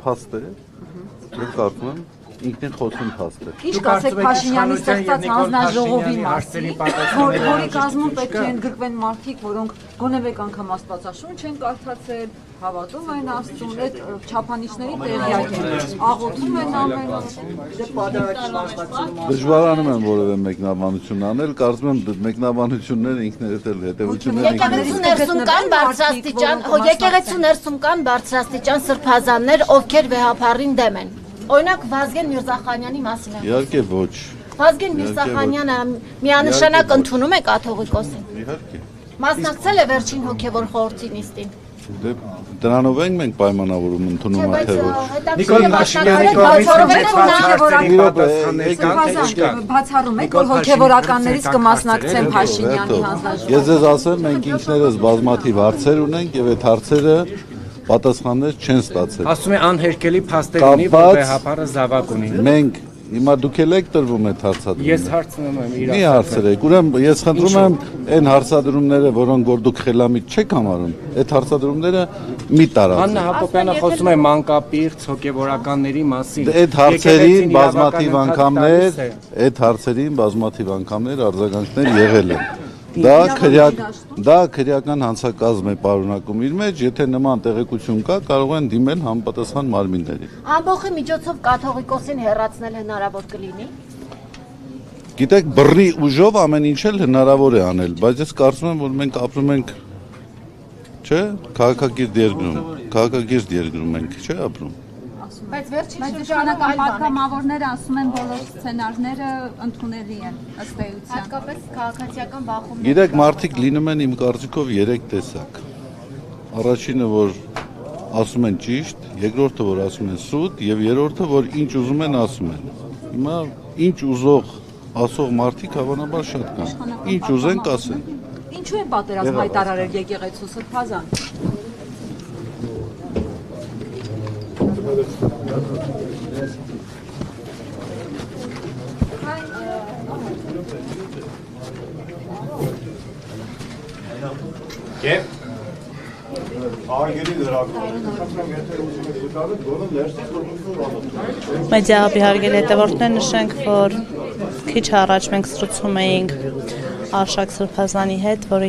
Փաստ է, ես կարծում եմ ինքնին խոսում փաստ է։ Ինչ կասեք Փաշինյանի ստեղծած հանձնաժողովի մասին, որի կազմում պետք է ընդգրկվեն մարդիկ, որոնք գոնե մեկ անգամ Աստվածաշունչ են կարդացել, հավատում են Աստծուն, այդ չափանիշների տեղյակ են, աղոթում են ամեն Դժվարանում եմ որևէ մեկնաբանություն անել, կարծում եմ մեկնաբանությունները ինքներդ էլ հետևությունները Եկեղեցու ներսում կան բարձրաստիճան, եկեղեցու ներսում կան բարձրաստիճան սրբազաններ, ովքեր վեհապարին դեմ են։ Օրինակ Վազգեն Միրզախանյանի մասին է։ Իհարկե ոչ։ Վազգեն Միրզախանյանը միանշանակ ընդունում է կաթողիկոսին։ Իհարկե։ Մասնակցել է վերջին հոգևոր խորհրդի նիստին։ Դրանով ենք մենք պայմանավորում ընդունում թե ոչ։ Նիկոլ Փաշինյանի կողմից բացառում եք, որ հոգևորականներից կմասնակցեն Փաշինյանի հանձնաժողովին։ Ես ձեզ ասեմ, մենք ինքներս բազմաթիվ հարցեր ունենք եւ այդ հարցերը պատասխաններ չեն ստացել։ Ասում է անհերքելի փաստեր ունի, որ վեհապարը զավակ ունի։ Մենք հիմա դուք եք տրվում այդ հարցադրումը։ Ես հարցնում եմ իրար։ Մի հարցրեք, ուրեմն ես խնդրում եմ այն հարցադրումները, որոնք որ դուք խելամիտ չեք համարում, այդ հարցադրումները մի տարածեք։ Աննա Հակոբյանը խոսում է մանկապիղծ հոգևորականների մասին։ Այդ հարցերին բազմաթիվ անգամներ արձագանքներ եղել են։ Դա քրեական հանցակազմ է պարունակում իր մեջ, եթե նման տեղեկություն կա, կարող են դիմել համապատասխան մարմինների։ Ամբողջի միջոցով կաթողիկոսին հեռացնել հնարավոր կլինի։ Գիտեք, բռի ուժով ամեն ինչ էլ հնարավոր է անել, բայց ես կարծում եմ, որ մենք ապրում ենք, չէ՞, քաղաքակիրթ երկրում ենք, չէ՞ ապրում։ Բայց վերջին շրջանական պատգամավորները ասում են բոլոր սցենարները ընդունելի են ըստ էության։ հատկապես քաղաքացիական բախումներ։ Գիտեք, մարդիկ լինում են իմ կարծիքով 3 տեսակ։ Առաջինը, որ ասում են ճիշտ, երկրորդը, որ ասում են սուտ, եւ երրորդը, որ ինչ ուզում են ասում են։ Հիմա ինչ ուզող ասող մարդիկ հավանաբար շատ կան։ Ինչ ուզեն կասեն։ Ինչու են պատերազմ հայտարարել եկեղեցու սրբազան։ Մեդիահաբի հարգելի հետևորդներ, նշենք, որ քիչ առաջ մենք զրուցում էինք Արշակ Սրբազանի հետ, որը